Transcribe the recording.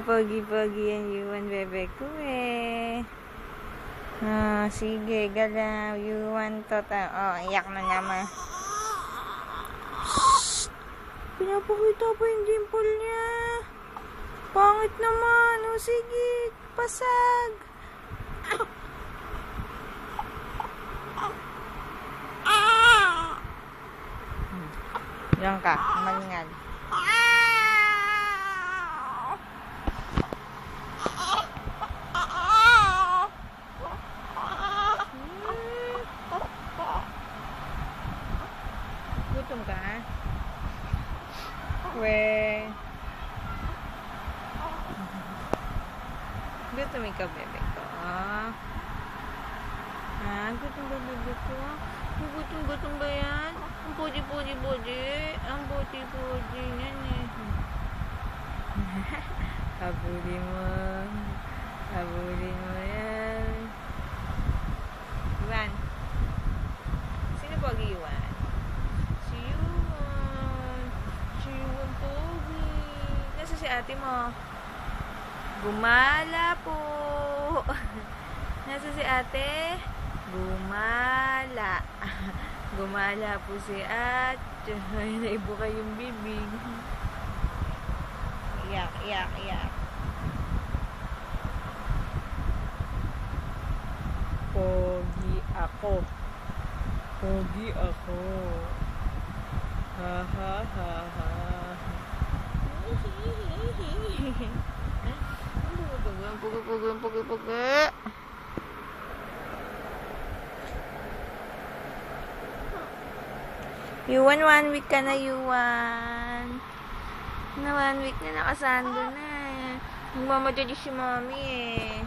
Pogi-pogi yan Yuan, bebe ko eh. Sige, galaw. Yuan to. Iyak na naman. Shhh! Pinapakita pa yung dimple niya. Pangit naman. Sige, pasag. Diyan ka, malingal. Gutom ka? Gutom ikaw, bebe ko. Gutom ba, bebe ko? Gutom ba yan? Ang puti-puti. Ang puti-puti yan eh. Habulin mo yan. Yuan. Sino pogi, Yuan? Si Yuan pogi. Nasa si ate mo? Gumala po. Nasa si ate? Gumala. Gumala po si ate. Ay, naibuka yung bibig. Iyak. Pogi ako. Ha. Pugi. Yuan, 1 week ka na, Yuan. 1 week na nakasando na. Nagmamadali si mommy eh.